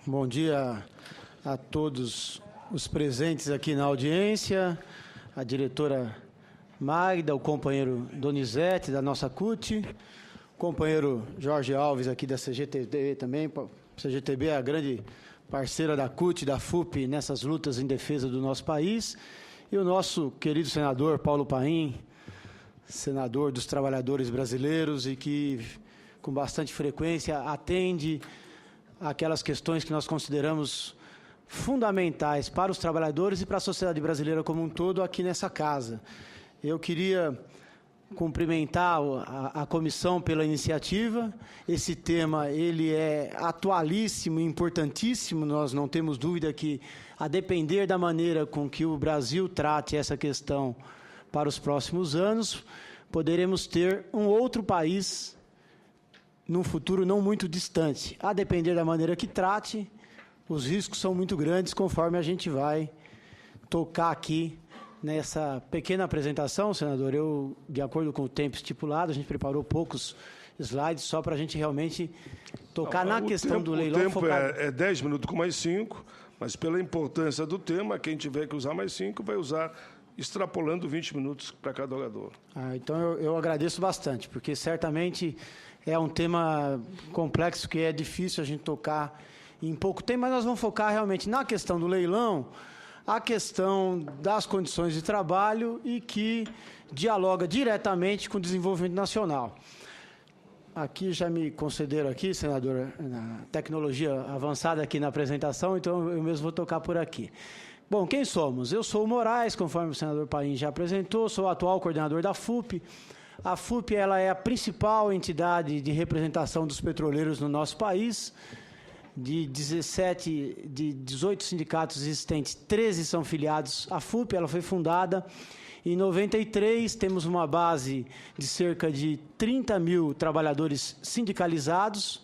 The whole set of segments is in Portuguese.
Bom dia a todos os presentes aqui na audiência, a diretora Magda, o companheiro Donizete, da nossa CUT, o companheiro Jorge Alves, aqui da CGTB também. A CGTB é a grande parceira da CUT, da FUP, nessas lutas em defesa do nosso país. E o nosso querido senador Paulo Paim, senador dos trabalhadores brasileiros e que, com bastante frequência, atende aquelas questões que nós consideramos fundamentais para os trabalhadores e para a sociedade brasileira como um todo aqui nessa casa. Eu queria cumprimentar a comissão pela iniciativa. Esse tema ele é atualíssimo e importantíssimo. Nós não temos dúvida que, a depender da maneira com que o Brasil trate essa questão para os próximos anos, poderemos ter um outro país num futuro não muito distante. A depender da maneira que trate, os riscos são muito grandes conforme a gente vai tocar aqui nessa pequena apresentação, senador. Eu, de acordo com o tempo estipulado, a gente preparou poucos slides só para a gente realmente tocar na questão do leilão. O tempo é 10 minutos com mais 5, mas pela importância do tema, quem tiver que usar mais 5 vai usar extrapolando 20 minutos para cada orador. Então eu agradeço bastante, porque certamente é um tema complexo que é difícil a gente tocar em pouco tempo, mas nós vamos focar realmente na questão do leilão, a questão das condições de trabalho e que dialoga diretamente com o desenvolvimento nacional. Aqui já me concederam aqui, senadora, a tecnologia avançada aqui na apresentação, então eu mesmo vou tocar por aqui. Bom, quem somos? Eu sou o Moraes, conforme o senador Paim já apresentou, sou o atual coordenador da FUP. A FUP ela é a principal entidade de representação dos petroleiros no nosso país. De 18 sindicatos existentes, 13 são filiados à FUP. Ela foi fundada em 93, temos uma base de cerca de 30 mil trabalhadores sindicalizados.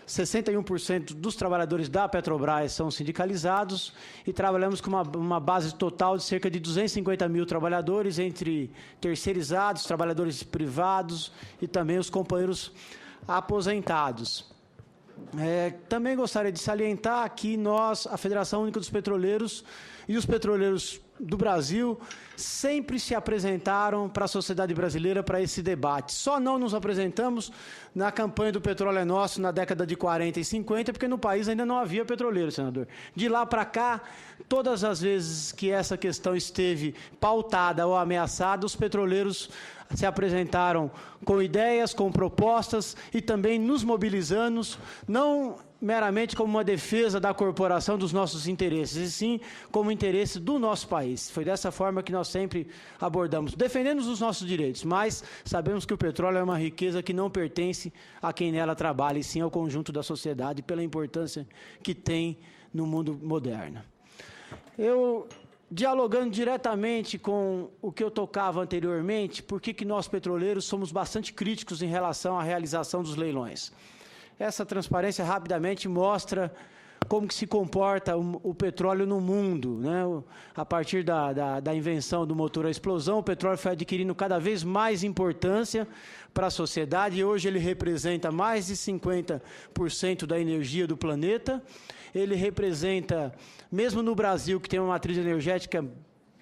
61% dos trabalhadores da Petrobras são sindicalizados e trabalhamos com uma base total de cerca de 250 mil trabalhadores, entre terceirizados, trabalhadores privados e também os companheiros aposentados. Também gostaria de salientar que nós, a Federação Única dos Petroleiros e os petroleiros do Brasil, sempre se apresentaram para a sociedade brasileira para esse debate. Só não nos apresentamos na campanha do Petróleo é Nosso, na década de 40 e 50, porque no país ainda não havia petroleiro, senador. De lá para cá, todas as vezes que essa questão esteve pautada ou ameaçada, os petroleiros se apresentaram com ideias, com propostas e também nos mobilizando, não meramente como uma defesa da corporação dos nossos interesses, e sim como interesse do nosso país. Foi dessa forma que nós sempre abordamos, defendendo os nossos direitos, mas sabemos que o petróleo é uma riqueza que não pertence a quem nela trabalha, e sim ao conjunto da sociedade, pela importância que tem no mundo moderno. Dialogando diretamente com o que eu tocava anteriormente, por que nós petroleiros somos bastante críticos em relação à realização dos leilões. Essa transparência rapidamente mostra como que se comporta o petróleo no mundo, né? A partir da invenção do motor à explosão, o petróleo foi adquirindo cada vez mais importância para a sociedade e hoje ele representa mais de 50% da energia do planeta. Ele representa, mesmo no Brasil, que tem uma matriz energética,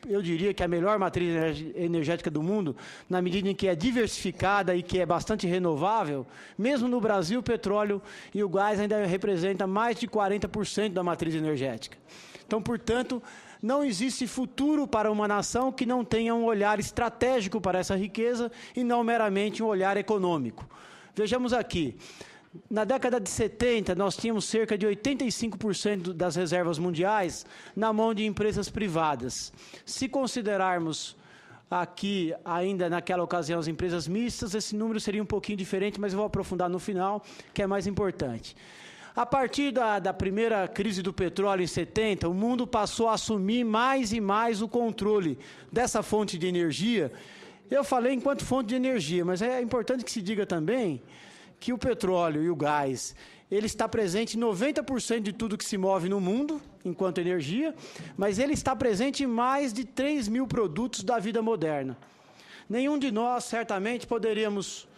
eu diria que é a melhor matriz energética do mundo, na medida em que é diversificada e que é bastante renovável, mesmo no Brasil, o petróleo e o gás ainda representam mais de 40% da matriz energética. Então, portanto, não existe futuro para uma nação que não tenha um olhar estratégico para essa riqueza e não meramente um olhar econômico. Vejamos aqui. Na década de 70, nós tínhamos cerca de 85% das reservas mundiais na mão de empresas privadas. Se considerarmos aqui, ainda naquela ocasião, as empresas mistas, esse número seria um pouquinho diferente, mas eu vou aprofundar no final, que é mais importante. A partir da primeira crise do petróleo em 70, o mundo passou a assumir mais e mais o controle dessa fonte de energia. Eu falei enquanto fonte de energia, mas é importante que se diga também que o petróleo e o gás, ele está presente em 90% de tudo que se move no mundo, enquanto energia, mas ele está presente em mais de 3 mil produtos da vida moderna. Nenhum de nós, certamente, poderíamos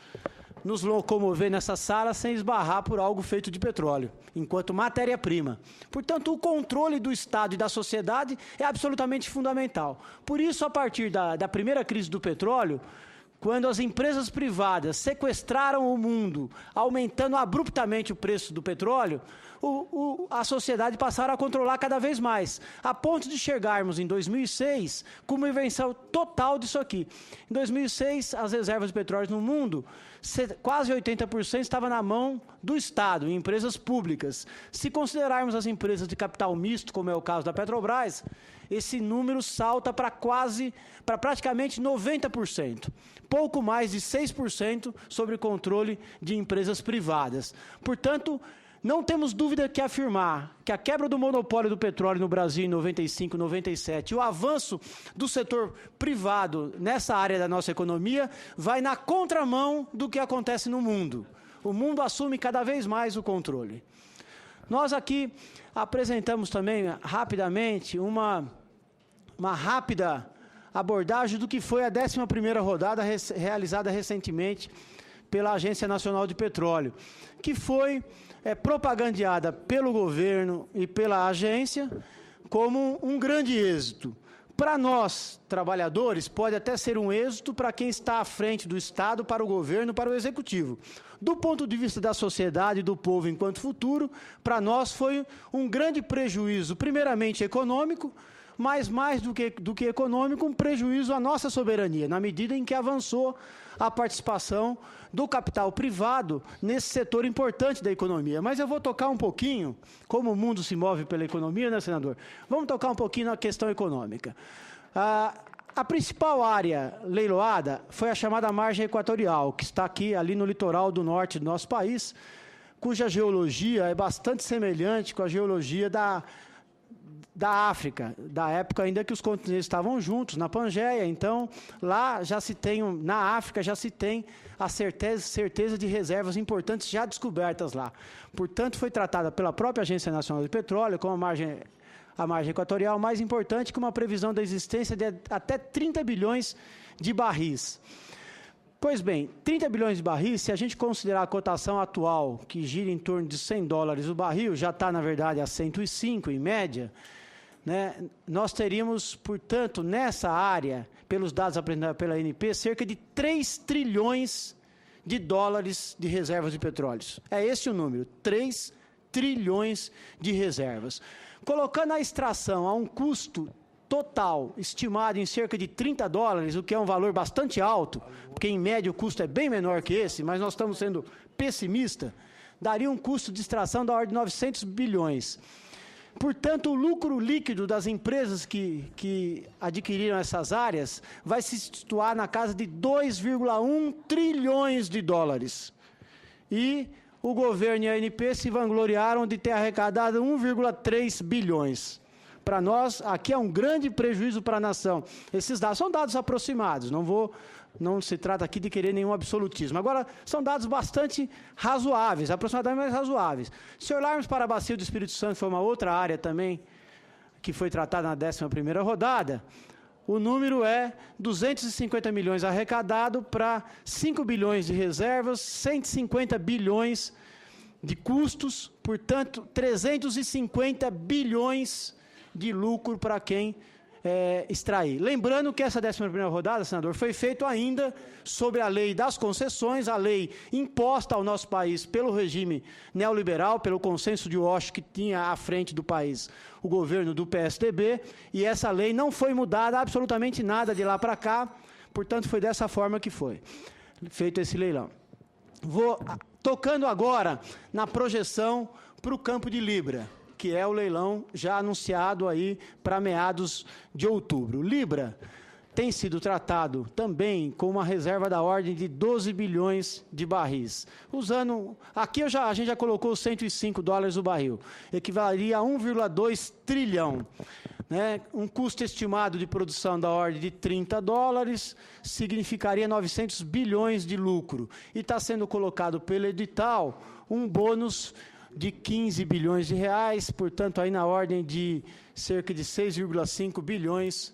nos locomover nessa sala sem esbarrar por algo feito de petróleo, enquanto matéria-prima. Portanto, o controle do Estado e da sociedade é absolutamente fundamental. Por isso, a partir da primeira crise do petróleo, quando as empresas privadas sequestraram o mundo, aumentando abruptamente o preço do petróleo, a sociedade passaram a controlar cada vez mais, a ponto de chegarmos em 2006 com uma invenção total disso aqui. Em 2006, as reservas de petróleo no mundo, quase 80% estava na mão do Estado, em empresas públicas. Se considerarmos as empresas de capital misto, como é o caso da Petrobras, esse número salta para praticamente 90%. Pouco mais de 6% sobre controle de empresas privadas. Portanto, não temos dúvida que afirmar que a quebra do monopólio do petróleo no Brasil em 95, 97 e o avanço do setor privado nessa área da nossa economia vai na contramão do que acontece no mundo. O mundo assume cada vez mais o controle. Nós aqui apresentamos também rapidamente uma rápida abordagem do que foi a 11ª rodada realizada recentemente pela Agência Nacional de Petróleo, que foi propagandeada pelo governo e pela agência como um grande êxito. Para nós, trabalhadores, pode até ser um êxito para quem está à frente do Estado, para o governo, para o Executivo. Do ponto de vista da sociedade e do povo enquanto futuro, para nós foi um grande prejuízo, primeiramente econômico, mas mais do que econômico, um prejuízo à nossa soberania, na medida em que avançou a participação do capital privado nesse setor importante da economia. Mas eu vou tocar um pouquinho, como o mundo se move pela economia, né, senador? Vamos tocar um pouquinho na questão econômica. A principal área leiloada foi a chamada margem equatorial, que está aqui, ali no litoral do norte do nosso país, cuja geologia é bastante semelhante com a geologia da África, da época ainda que os continentes estavam juntos, na Pangeia. Então, lá já se tem, na África já se tem a certeza de reservas importantes já descobertas lá. Portanto, foi tratada pela própria Agência Nacional de Petróleo como a margem equatorial mais importante, com uma previsão da existência de até 30 bilhões de barris. Pois bem, 30 bilhões de barris, se a gente considerar a cotação atual, que gira em torno de $100 o barril, já está, na verdade, a 105 em média, né? Nós teríamos, portanto, nessa área, pelos dados apresentados pela ANP, cerca de 3 trilhões de dólares de reservas de petróleo. É esse o número, 3 trilhões de reservas. Colocando a extração a um custo total estimado em cerca de $30, o que é um valor bastante alto, porque em média o custo é bem menor que esse, mas nós estamos sendo pessimistas, daria um custo de extração da ordem de 900 bilhões. Portanto, o lucro líquido das empresas que adquiriram essas áreas vai se situar na casa de 2,1 trilhões de dólares. E o governo e a ANP se vangloriaram de ter arrecadado 1,3 bilhões. Para nós, aqui é um grande prejuízo para a nação. Esses dados são dados aproximados, não se trata aqui de querer nenhum absolutismo. Agora, são dados bastante razoáveis, aproximadamente razoáveis. Se olharmos para a Bacia do Espírito Santo, foi uma outra área também que foi tratada na 11ª rodada, o número é 250 milhões arrecadado para 5 bilhões de reservas, 150 bilhões de custos, portanto, 350 bilhões de lucro para quem extrair. Lembrando que essa 11ª rodada, senador, foi feito ainda sobre a lei das concessões, a lei imposta ao nosso país pelo regime neoliberal, pelo consenso de Washington que tinha à frente do país o governo do PSDB, e essa lei não foi mudada absolutamente nada de lá para cá, portanto foi dessa forma que foi feito esse leilão. Vou tocando agora na projeção para o Campo de Libra, que é o leilão já anunciado aí para meados de outubro. Libra tem sido tratado também com uma reserva da ordem de 12 bilhões de barris. Usando, aqui a gente já colocou $105 o barril, equivaleria a 1,2 trilhão. Né? Um custo estimado de produção da ordem de $30, significaria 900 bilhões de lucro. E está sendo colocado pelo edital um bônus de 15 bilhões de reais, portanto, aí na ordem de cerca de 6,5 bilhões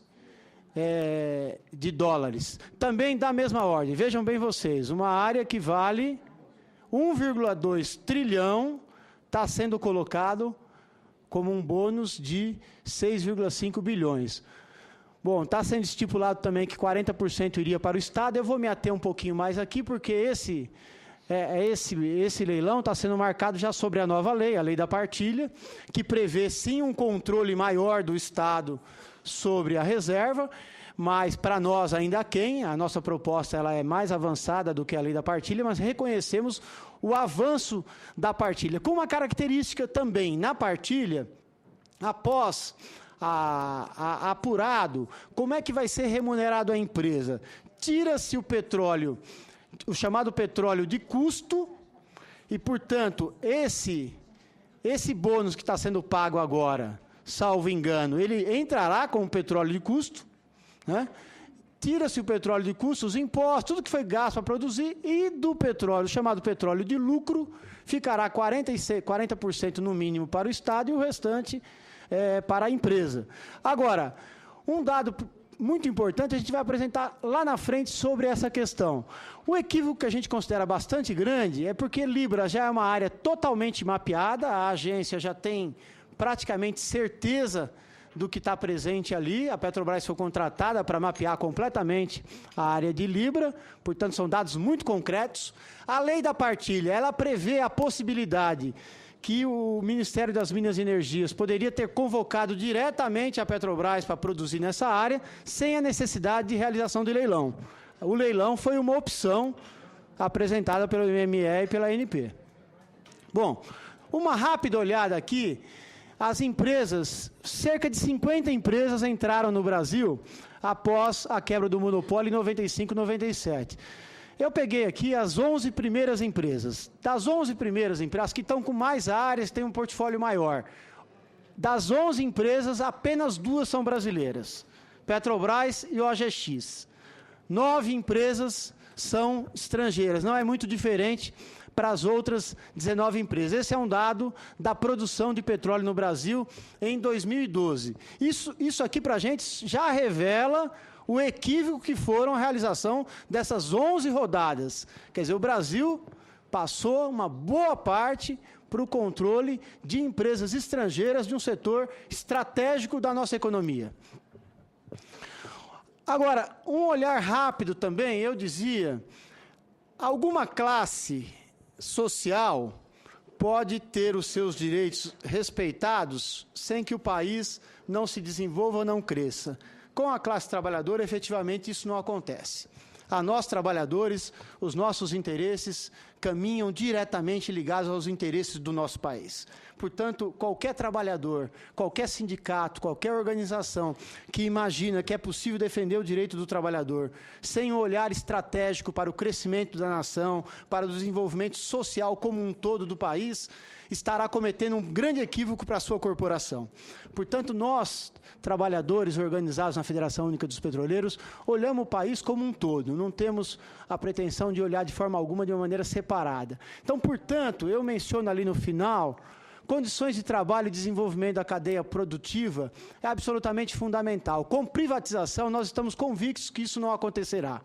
de dólares. Também da mesma ordem, vejam bem vocês, uma área que vale 1,2 trilhão está sendo colocado como um bônus de 6,5 bilhões. Bom, está sendo estipulado também que 40% iria para o Estado. Eu vou me ater um pouquinho mais aqui, porque esse leilão está sendo marcado já sobre a nova lei, a lei da partilha, que prevê sim um controle maior do Estado sobre a reserva, mas para nós ainda aquém, a nossa proposta ela é mais avançada do que a lei da partilha, mas reconhecemos o avanço da partilha, com uma característica também, na partilha, após apurado, como é que vai ser remunerado a empresa? Tira-se o petróleo, o chamado petróleo de custo, e, portanto, esse bônus que está sendo pago agora, salvo engano, ele entrará com o petróleo de custo, né? Tira-se o petróleo de custo, os impostos, tudo que foi gasto para produzir, e do petróleo, chamado petróleo de lucro, ficará 40% no mínimo para o Estado e o restante para a empresa. Agora, um dado muito importante a gente vai apresentar lá na frente sobre essa questão. O equívoco que a gente considera bastante grande é porque Libra já é uma área totalmente mapeada, a agência já tem praticamente certeza do que está presente ali, a Petrobras foi contratada para mapear completamente a área de Libra, portanto são dados muito concretos. A lei da partilha, ela prevê a possibilidade que o Ministério das Minas e Energias poderia ter convocado diretamente a Petrobras para produzir nessa área, sem a necessidade de realização de leilão. O leilão foi uma opção apresentada pelo MME e pela ANP. Bom, uma rápida olhada aqui, as empresas, cerca de 50 empresas entraram no Brasil após a quebra do monopólio em 95, 97. Eu peguei aqui as 11 primeiras empresas. Das 11 primeiras empresas, as que estão com mais áreas, têm um portfólio maior. Das 11 empresas, apenas 2 são brasileiras. Petrobras e OGX. 9 empresas são estrangeiras. Não é muito diferente para as outras 19 empresas. Esse é um dado da produção de petróleo no Brasil em 2012. Isso aqui para a gente já revela o equívoco que foram a realização dessas 11 rodadas. Quer dizer, o Brasil passou uma boa parte para o controle de empresas estrangeiras de um setor estratégico da nossa economia. Agora, um olhar rápido também, eu dizia, alguma classe social pode ter os seus direitos respeitados sem que o país não se desenvolva ou não cresça. Com a classe trabalhadora, efetivamente, isso não acontece. A nós, trabalhadores, os nossos interesses caminham diretamente ligados aos interesses do nosso país. Portanto, qualquer trabalhador, qualquer sindicato, qualquer organização que imagina que é possível defender o direito do trabalhador sem um olhar estratégico para o crescimento da nação, para o desenvolvimento social como um todo do país, estará cometendo um grande equívoco para a sua corporação. Portanto, nós, trabalhadores organizados na Federação Única dos Petroleiros, olhamos o país como um todo, não temos a pretensão de olhar de forma alguma de uma maneira separada. Então, portanto, eu menciono ali no final, condições de trabalho e desenvolvimento da cadeia produtiva é absolutamente fundamental. Com privatização, nós estamos convictos que isso não acontecerá.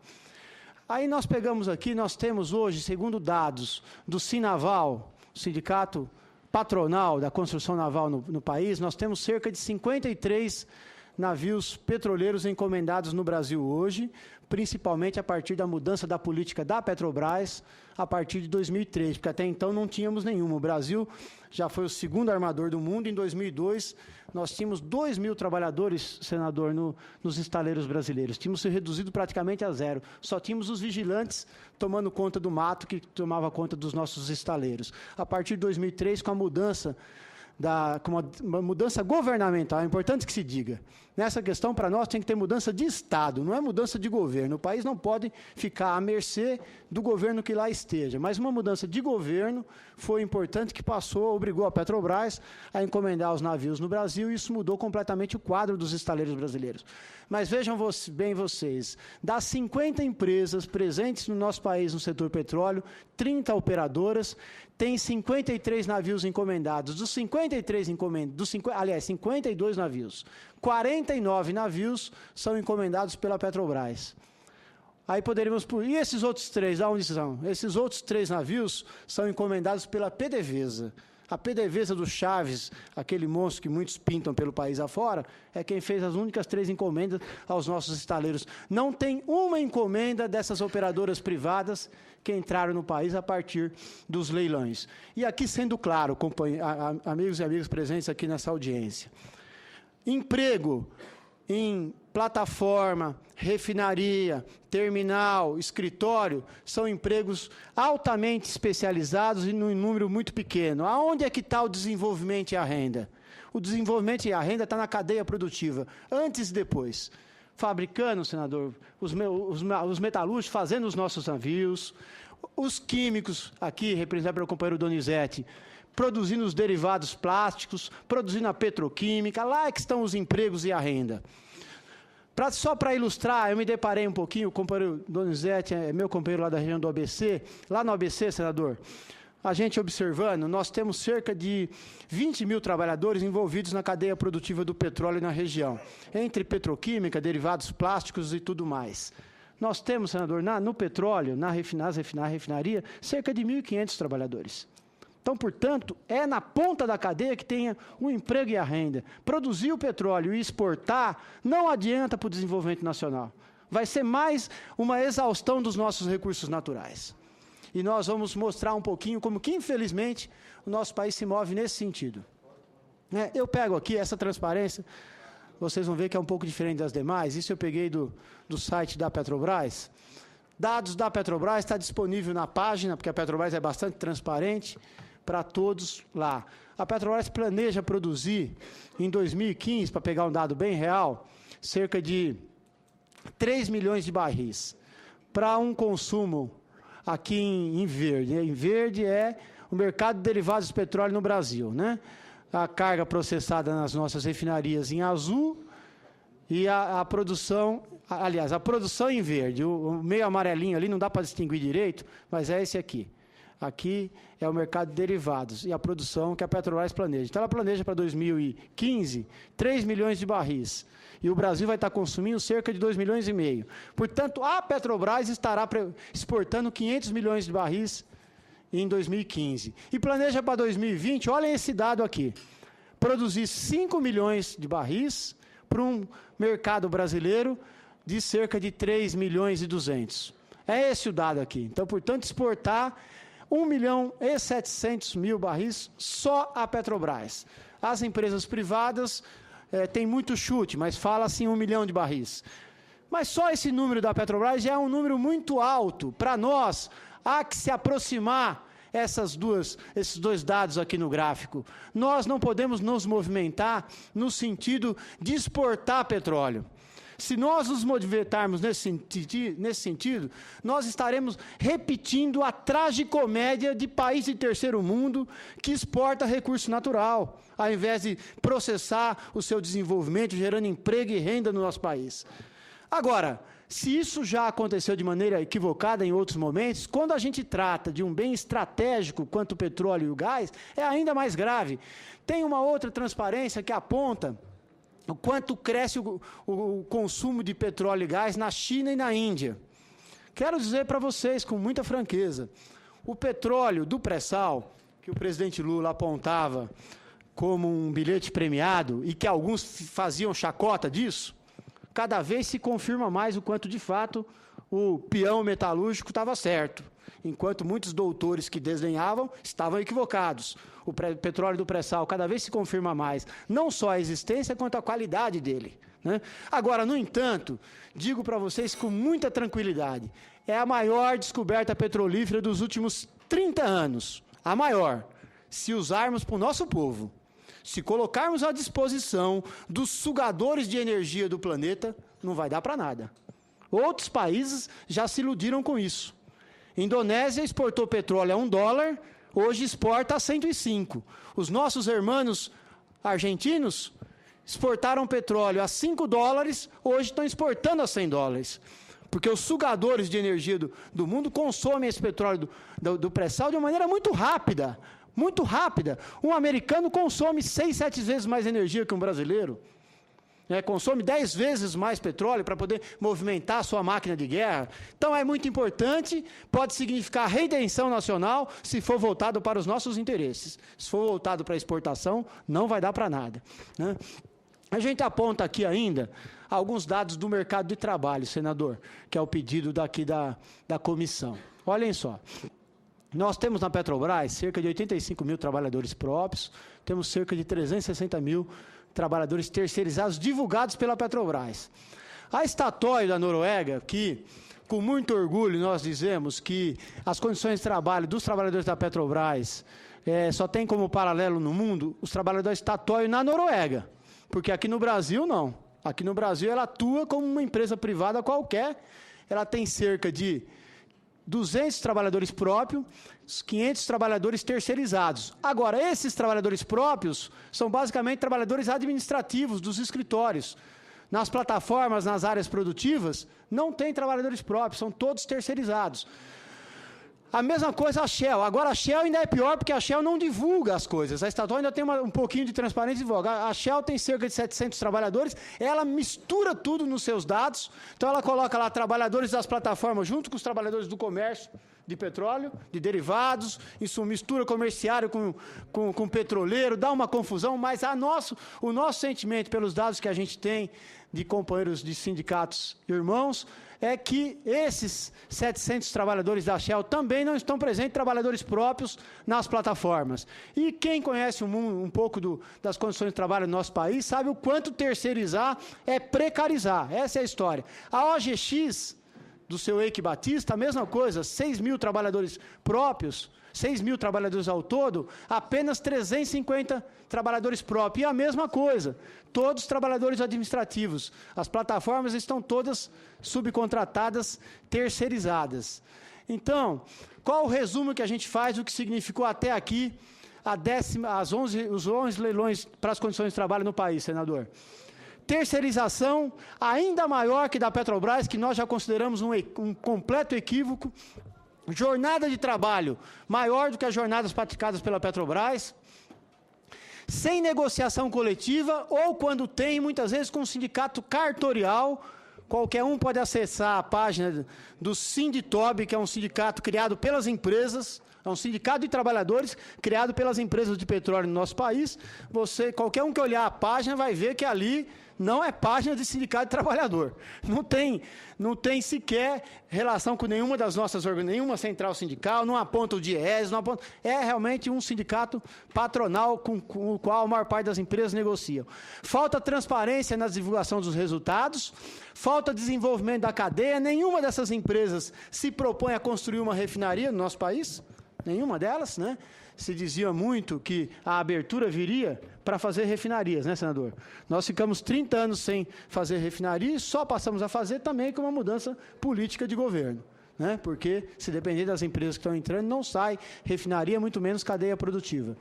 Aí nós pegamos aqui, nós temos hoje, segundo dados do Sinaval, sindicato patronal da construção naval no país, nós temos cerca de 53 navios petroleiros encomendados no Brasil hoje, principalmente a partir da mudança da política da Petrobras a partir de 2003, porque até então não tínhamos nenhuma. O Brasil já foi o segundo armador do mundo. Em 2002, nós tínhamos 2.000 trabalhadores, senador, nos estaleiros brasileiros. Tínhamos se reduzido praticamente a zero. Só tínhamos os vigilantes tomando conta do mato que tomava conta dos nossos estaleiros. A partir de 2003, com a mudança com uma mudança governamental, é importante que se diga. Nessa questão, para nós, tem que ter mudança de Estado, não é mudança de governo. O país não pode ficar à mercê do governo que lá esteja. Mas uma mudança de governo foi importante, que obrigou a Petrobras a encomendar os navios no Brasil, e isso mudou completamente o quadro dos estaleiros brasileiros. Mas vejam bem vocês, das 50 empresas presentes no nosso país no setor petróleo, 30 operadoras, tem 53 navios encomendados. Dos 50 53 encomendas, 52 navios, 49 navios são encomendados pela Petrobras. Aí poderíamos... E esses outros 3, aonde são? Esses outros 3 navios são encomendados pela PDVSA. A PDVSA do Chaves, aquele monstro que muitos pintam pelo país afora, é quem fez as únicas 3 encomendas aos nossos estaleiros. Não tem uma encomenda dessas operadoras privadas que entraram no país a partir dos leilões. E aqui, sendo claro, amigos e amigas presentes aqui nessa audiência, emprego em plataforma, refinaria, terminal, escritório, são empregos altamente especializados e num número muito pequeno. Aonde é que está o desenvolvimento e a renda? O desenvolvimento e a renda está na cadeia produtiva, antes e depois. Fabricando, senador, os metalúrgicos fazendo os nossos navios, os químicos, aqui representados pelo companheiro Donizete, produzindo os derivados plásticos, produzindo a petroquímica, lá é que estão os empregos e a renda. Só para ilustrar, eu me deparei um pouquinho, o companheiro Donizete é meu companheiro lá da região do ABC, lá no ABC, senador, a gente observando, nós temos cerca de 20 mil trabalhadores envolvidos na cadeia produtiva do petróleo na região, entre petroquímica, derivados plásticos e tudo mais. Nós temos, senador, no petróleo, na refinaria, cerca de 1.500 trabalhadores. Então, portanto, é na ponta da cadeia que tenha o emprego e a renda. Produzir o petróleo e exportar não adianta para o desenvolvimento nacional. Vai ser mais uma exaustão dos nossos recursos naturais. E nós vamos mostrar um pouquinho como que, infelizmente, o nosso país se move nesse sentido. Eu pego aqui essa transparência, vocês vão ver que é um pouco diferente das demais. Isso eu peguei do site da Petrobras. Dados da Petrobras, está disponível na página, porque a Petrobras é bastante transparente, para todos lá. A Petrobras planeja produzir, em 2015, para pegar um dado bem real, cerca de 3 milhões de barris, para um consumo aqui em verde. Em verde é o mercado de derivados de petróleo no Brasil, né? A carga processada nas nossas refinarias em azul e a produção, aliás, a produção em verde, o meio amarelinho ali, não dá para distinguir direito, mas é esse aqui. Aqui é o mercado de derivados e a produção que a Petrobras planeja. Então, ela planeja para 2015 3 milhões de barris. E o Brasil vai estar consumindo cerca de 2,5 milhões. Portanto, a Petrobras estará exportando 500 milhões de barris em 2015. E planeja para 2020, olha esse dado aqui, produzir 5 milhões de barris para um mercado brasileiro de cerca de 3 milhões e 200. É esse o dado aqui. Então, portanto, exportar 1.700.000 barris só a Petrobras. As empresas privadas têm muito chute, mas fala-se 1 milhão de barris. Mas só esse número da Petrobras já é um número muito alto. Para nós, há que se aproximar esses dois dados aqui no gráfico. Nós não podemos nos movimentar no sentido de exportar petróleo. Se nós nos movimentarmos nesse sentido, nós estaremos repetindo a tragicomédia de país de terceiro mundo que exporta recurso natural, ao invés de processar o seu desenvolvimento, gerando emprego e renda no nosso país. Agora, se isso já aconteceu de maneira equivocada em outros momentos, quando a gente trata de um bem estratégico quanto o petróleo e o gás, é ainda mais grave. Tem uma outra transparência que aponta o quanto cresce o consumo de petróleo e gás na China e na Índia. Quero dizer para vocês, com muita franqueza, o petróleo do pré-sal, que o presidente Lula apontava como um bilhete premiado e que alguns faziam chacota disso, cada vez se confirma mais o quanto, de fato, o peão metalúrgico estava certo, enquanto muitos doutores que desdenhavam estavam equivocados. O petróleo do pré-sal cada vez se confirma mais, não só a existência, quanto a qualidade dele, né? Agora, no entanto, digo para vocês com muita tranquilidade, é a maior descoberta petrolífera dos últimos 30 anos, a maior, se usarmos para o nosso povo. Se colocarmos à disposição dos sugadores de energia do planeta, não vai dar para nada. Outros países já se iludiram com isso. Indonésia exportou petróleo a $1, hoje exporta a 105. Os nossos irmãos argentinos exportaram petróleo a $5, hoje estão exportando a $100. Porque os sugadores de energia do mundo consomem esse petróleo do pré-sal de uma maneira muito rápida, muito rápida. Um americano consome 6, 7 vezes mais energia que um brasileiro. Consome 10 vezes mais petróleo para poder movimentar a sua máquina de guerra. Então, é muito importante, pode significar redenção nacional se for voltado para os nossos interesses. Se for voltado para a exportação, não vai dar para nada, né? A gente aponta aqui ainda alguns dados do mercado de trabalho, senador, que é o pedido daqui da comissão. Olhem só, nós temos na Petrobras cerca de 85 mil trabalhadores próprios, temos cerca de 360 mil trabalhadores terceirizados divulgados pela Petrobras. A Statoil da Noruega, que com muito orgulho nós dizemos que as condições de trabalho dos trabalhadores da Petrobras só tem como paralelo no mundo os trabalhadores Statoil na Noruega, porque aqui no Brasil não. Aqui no Brasil ela atua como uma empresa privada qualquer, ela tem cerca de 200 trabalhadores próprios, 500 trabalhadores terceirizados. Agora, esses trabalhadores próprios são basicamente trabalhadores administrativos dos escritórios. Nas plataformas, nas áreas produtivas, não tem trabalhadores próprios, são todos terceirizados. A mesma coisa a Shell. Agora, a Shell ainda é pior, porque a Shell não divulga as coisas. A Statoil ainda tem um pouquinho de transparência e divulga. A Shell tem cerca de 700 trabalhadores, ela mistura tudo nos seus dados, então ela coloca lá trabalhadores das plataformas junto com os trabalhadores do comércio de petróleo, de derivados, isso mistura comerciário com petroleiro, dá uma confusão, mas o nosso sentimento pelos dados que a gente tem de companheiros de sindicatos irmãos, é que esses 700 trabalhadores da Shell também não estão presentes, trabalhadores próprios nas plataformas. E quem conhece um pouco das condições de trabalho do nosso país, sabe o quanto terceirizar é precarizar. Essa é a história. A OGX, do seu Eike Batista, a mesma coisa, 6 mil trabalhadores próprios, 6 mil trabalhadores ao todo, apenas 350 trabalhadores próprios. E a mesma coisa, todos trabalhadores administrativos. As plataformas estão todas subcontratadas, terceirizadas. Então, qual o resumo que a gente faz do que significou até aqui os 11 leilões para as condições de trabalho no país, senador? Terceirização ainda maior que da Petrobras, que nós já consideramos um completo equívoco. Jornada de trabalho maior do que as jornadas praticadas pela Petrobras, sem negociação coletiva, ou quando tem, muitas vezes com um sindicato cartorial. Qualquer um pode acessar a página do Sinditob, que é um sindicato criado pelas empresas, é um sindicato de trabalhadores criado pelas empresas de petróleo no nosso país. Qualquer um que olhar a página vai ver que ali não é página de sindicato de trabalhador. Não tem sequer relação com nenhuma das nossas nenhuma central sindical, não aponta o DIEESE, é realmente um sindicato patronal com o qual a maior parte das empresas negociam. Falta transparência na divulgação dos resultados, falta desenvolvimento da cadeia, nenhuma dessas empresas se propõe a construir uma refinaria no nosso país, nenhuma delas, né? Se dizia muito que a abertura viria para fazer refinarias, né, senador? Nós ficamos 30 anos sem fazer refinaria e só passamos a fazer também com uma mudança política de governo, né? Porque, se depender das empresas que estão entrando, não sai refinaria, muito menos cadeia produtiva.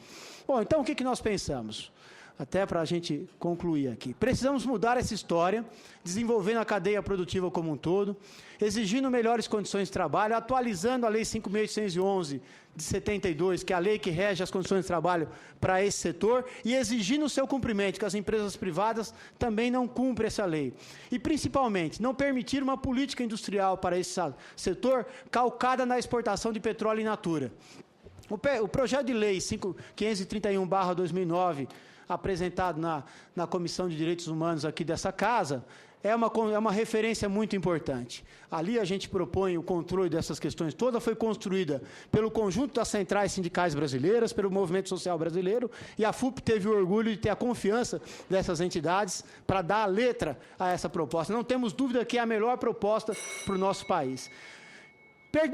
Bom, então o que nós pensamos? Até para a gente concluir aqui. Precisamos mudar essa história, desenvolvendo a cadeia produtiva como um todo, exigindo melhores condições de trabalho, atualizando a Lei 5.811 de 72, que é a lei que rege as condições de trabalho para esse setor, e exigindo o seu cumprimento, que as empresas privadas também não cumprem essa lei. E, principalmente, não permitir uma política industrial para esse setor calcada na exportação de petróleo in natura. O projeto de lei 531/2009, apresentado na Comissão de Direitos Humanos aqui dessa casa, é uma referência muito importante. Ali a gente propõe o controle dessas questões todas, foi construída pelo conjunto das centrais sindicais brasileiras, pelo movimento social brasileiro, e a FUP teve o orgulho de ter a confiança dessas entidades para dar a letra a essa proposta. Não temos dúvida que é a melhor proposta para o nosso país.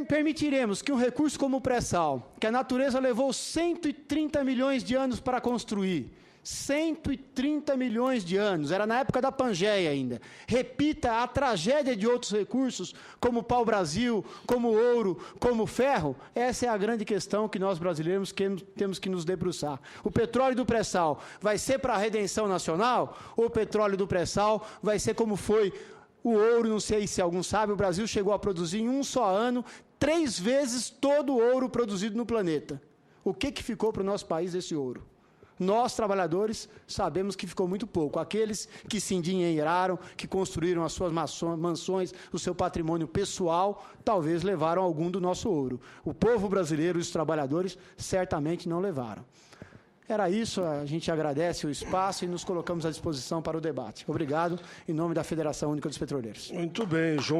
Permitiremos que um recurso como o pré-sal, que a natureza levou 130 milhões de anos para construir, 130 milhões de anos, era na época da Pangeia ainda, repita a tragédia de outros recursos, como o pau-brasil, como o ouro, como o ferro. Essa é a grande questão que nós brasileiros temos que nos debruçar. O petróleo do pré-sal vai ser para a redenção nacional, ou o petróleo do pré-sal vai ser como foi o ouro? Não sei se alguns sabem, o Brasil chegou a produzir em um só ano 3 vezes todo o ouro produzido no planeta. O que ficou para o nosso país desse ouro? Nós, trabalhadores, sabemos que ficou muito pouco. Aqueles que se endinheiraram, que construíram as suas mansões, o seu patrimônio pessoal, talvez levaram algum do nosso ouro. O povo brasileiro e os trabalhadores certamente não levaram. Era isso, a gente agradece o espaço e nos colocamos à disposição para o debate. Obrigado, em nome da Federação Única dos Petroleiros. Muito bem, João.